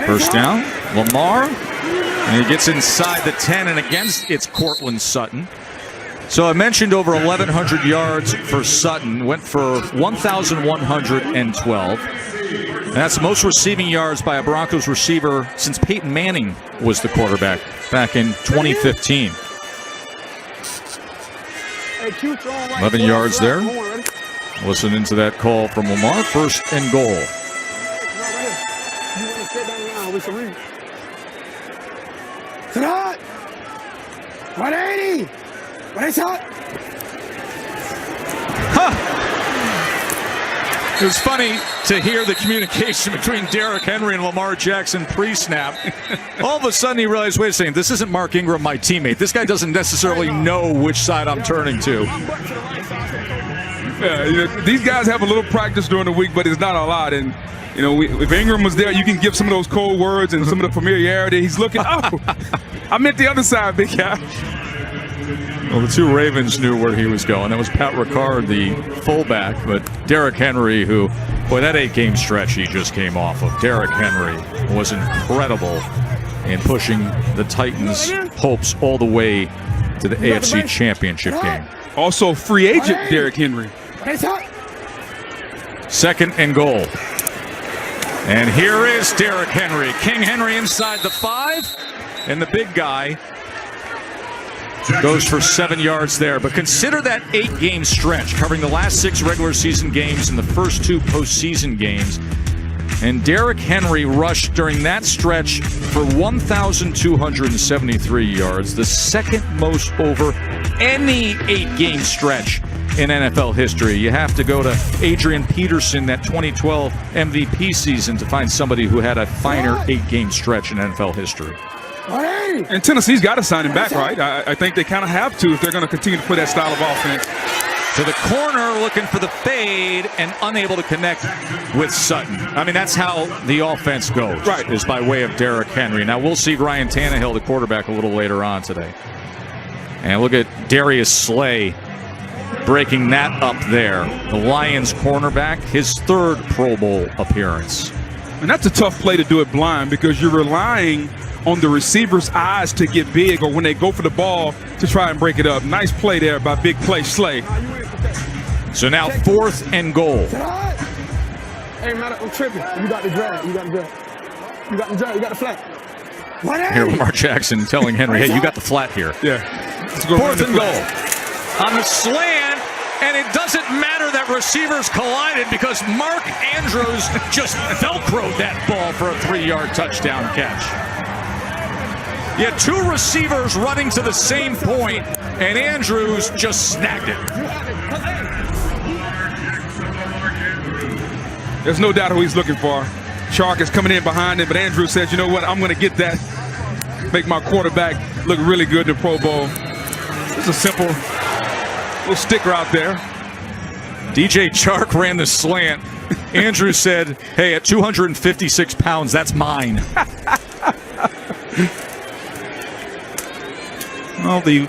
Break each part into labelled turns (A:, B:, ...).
A: First down, Lamar, and he gets inside the 10, and again, it's Cortland Sutton. So I mentioned over 1,100 yards for Sutton, went for 1,112. And that's the most receiving yards by a Broncos receiver since Peyton Manning was the quarterback back in 2015. 11 yards there. Listening to that call from Lamar, first and goal.
B: 180! What is that?
A: It was funny to hear the communication between Derrick Henry and Lamar Jackson pre-snap. All of a sudden he realized, wait a second, this isn't Mark Ingram, my teammate. This guy doesn't necessarily know which side I'm turning to.
C: Yeah, these guys have a little practice during the week, but it's not a lot. And if Ingram was there, you can give some of those cold words and some of the familiarity. He's looking, I meant the other side, big guy.
A: Well, the two Ravens knew where he was going. That was Pat Ricard, the fullback, but Derrick Henry, who, boy, that 8-game stretch he just came off of. Derrick Henry was incredible in pushing the Titans' hopes all the way to the AFC Championship game.
C: Also, free agent Derrick Henry.
A: Second and goal. And here is Derrick Henry. King Henry inside the 5, and the big guy goes for 7 yards there. But consider that 8-game stretch covering the last 6 regular season games and the first 2 postseason games. And Derrick Henry rushed during that stretch for 1,273 yards, the second most over any 8-game stretch in NFL history. You have to go to Adrian Peterson, that 2012 MVP season, to find somebody who had a finer 8-game stretch in NFL history.
C: And Tennessee's got to sign him back, right? I think they kind of have to if they're going to continue to play that style of offense.
A: To the corner, looking for the fade, and unable to connect with Sutton. I mean, that's how the offense goes,
C: right,
A: is by way of Derrick Henry. Now, we'll see Ryan Tannehill, the quarterback, a little later on today. And look at Darius Slay breaking that up there. The Lions cornerback, his 3rd Pro Bowl appearance.
C: And that's a tough play to do it blind because you're relying on the receiver's eyes to get big or when they go for the ball to try and break it up. Nice play there by Big Play Slay.
A: So now 4th and goal.
B: Hey, man, I'm tripping. You got the drag. You got the drag. You got the drag. You got the flat.
A: Here, Lamar Jackson telling Henry, hey, you got the flat here.
C: Yeah.
A: 4th and goal. On the slant, and it doesn't matter that receivers collided because Mark Andrews just Velcroed that ball for a 3-yard touchdown catch. You had 2 receivers running to the same point, and Andrews just snagged it.
C: There's no doubt who he's looking for. Chark is coming in behind him, but Andrews says, you know what, I'm going to get that. Make my quarterback look really good in the Pro Bowl. It's a simple little sticker out there.
A: DJ Chark ran the slant. Andrews said, hey, at 256 pounds, that's mine. Well, the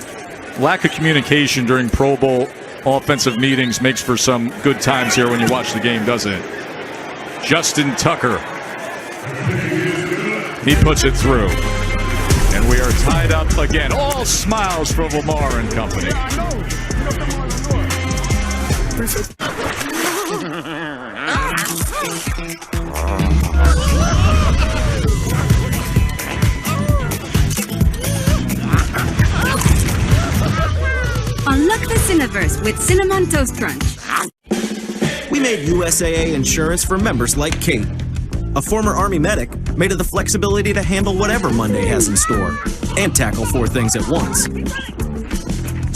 A: lack of communication during Pro Bowl offensive meetings makes for some good times here when you watch the game, doesn't it? Justin Tucker. He puts it through. And we are tied up again. All smiles for Lamar and company.
D: Unlock the Cineverse with Cinnamon Toast Crunch.
E: We made USAA insurance for members like Kate, a former Army medic made of the flexibility to handle whatever Monday has in store and tackle 4 things at once.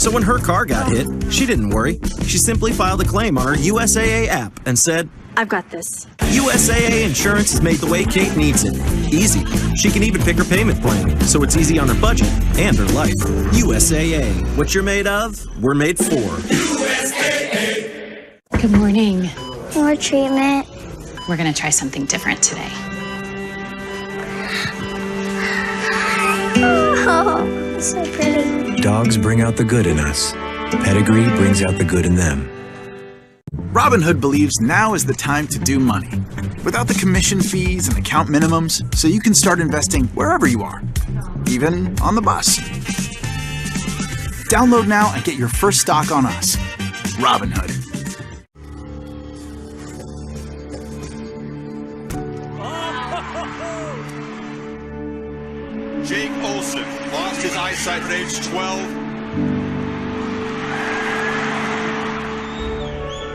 E: So when her car got hit, she didn't worry. She simply filed a claim on her USAA app and said,
D: I've got this.
E: USAA insurance is made the way Kate needs it. Easy. She can even pick her payment plan, so it's easy on her budget and her life. USAA. What you're made of, we're made for.
F: USAA. Good morning.
G: More treatment.
F: We're going to try something different today.
G: Oh, so pretty.
H: Dogs bring out the good in us. Pedigree brings out the good in them. Robinhood believes now is the time to do money, without the commission fees and account minimums, so you can start investing wherever you are, even on the bus. Download now and get your first stock on us. Robinhood.
I: Jake Olsen lost his eyesight at age 12.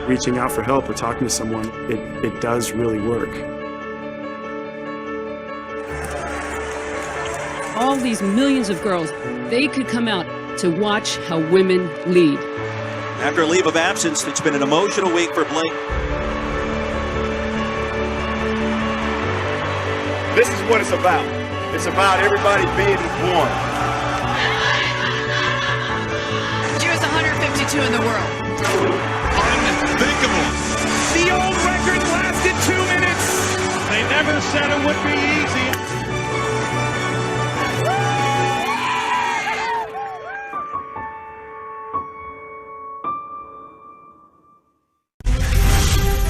J: Reaching out for help or talking to someone, it does really work.
K: All these millions of girls, they could come out to watch how women lead.
L: After a leave of absence, it's been an emotional week for Blake.
M: This is what it's about. It's about everybody being one.
N: She was 152 in the world.
I: Unthinkable.
O: The old record lasted 2 minutes. They never said it would be easy.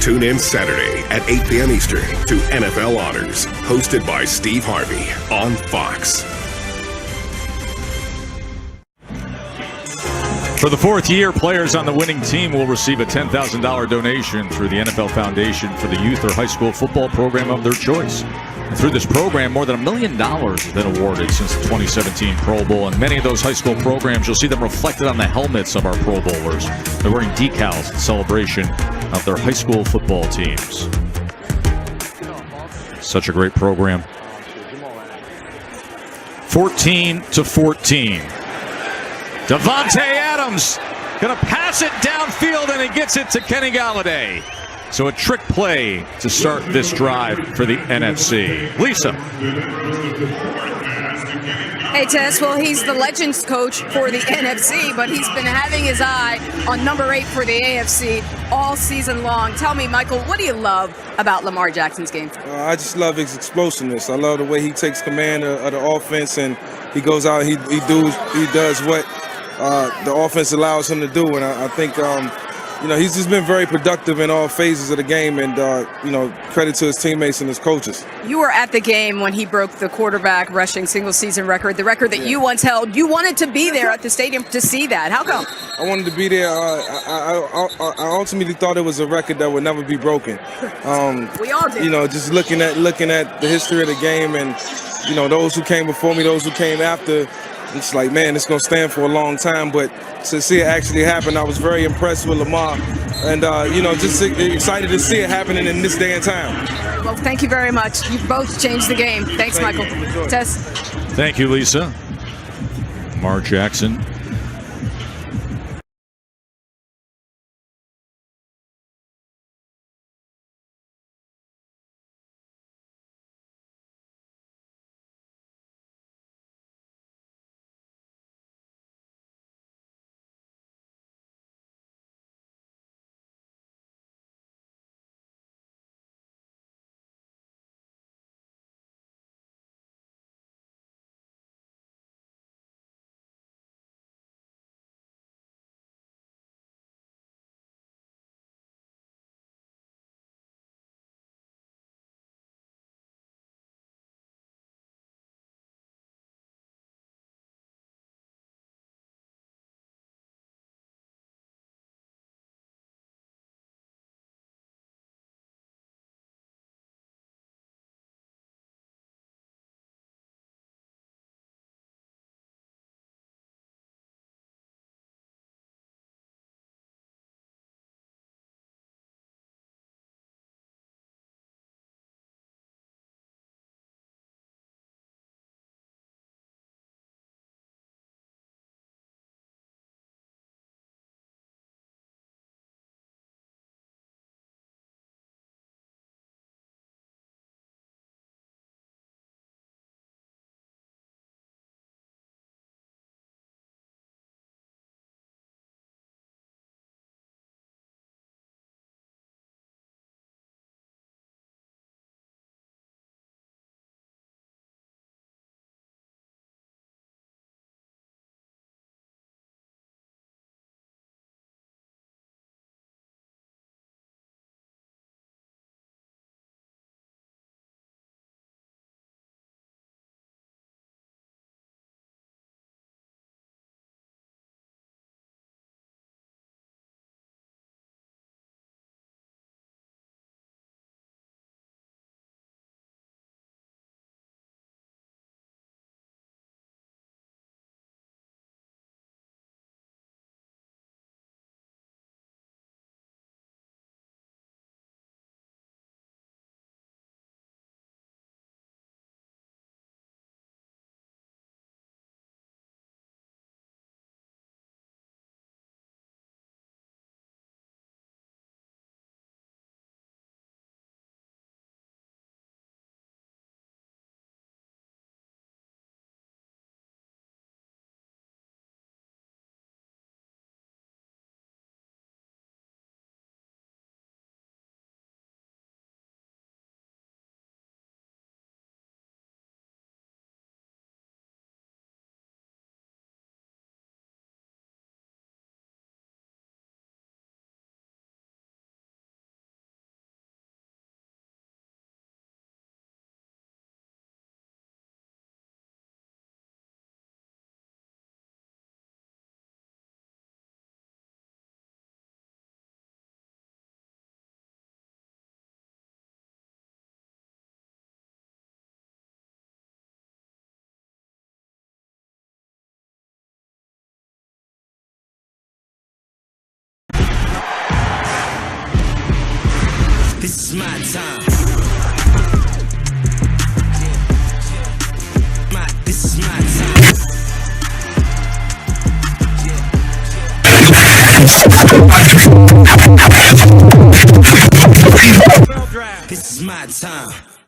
P: Tune in Saturday at 8 p.m. Eastern to NFL Honors, hosted by Steve Harvey on Fox.
A: For the fourth year, players on the winning team will receive a $10,000 donation through the NFL Foundation for the youth or high school football program of their choice. And through this program, more than $1 million has been awarded since the 2017 Pro Bowl. And many of those high school programs, you'll see them reflected on the helmets of our Pro Bowlers. They're wearing decals in celebration of their high school football teams. Such a great program. 14-14. Devontae Adams going to pass it downfield, and he gets it to Kenny Galladay. So a trick play to start this drive for the NFC. Lisa.
N: Hey, Tess, well, he's the Legends coach for the NFC, but he's been having his eye on number 8 for the AFC all season long. Tell me, Michael, what do you love about Lamar Jackson's game?
Q: I just love his explosiveness. I love the way he takes command of the offense, and he goes out and he does what the offense allows him to do. And I think he's just been very productive in all phases of the game, and credit to his teammates and his coaches.
N: You were at the game when he broke the quarterback rushing single-season record, the record that you once held. You wanted to be there at the stadium to see that. How come?
Q: I wanted to be there. I ultimately thought it was a record that would never be broken.
N: We all did.
Q: Just looking at the history of the game, and those who came before me, those who came after. It's like, man, it's going to stand for a long time. But to see it actually happen, I was very impressed with Lamar. And, just excited to see it happening in this day and time.
N: Well, thank you very much. You both changed the game. Thanks, Michael. Tess.
A: Thank you, Lisa. Lamar Jackson
R: time. This is my time. This is my time.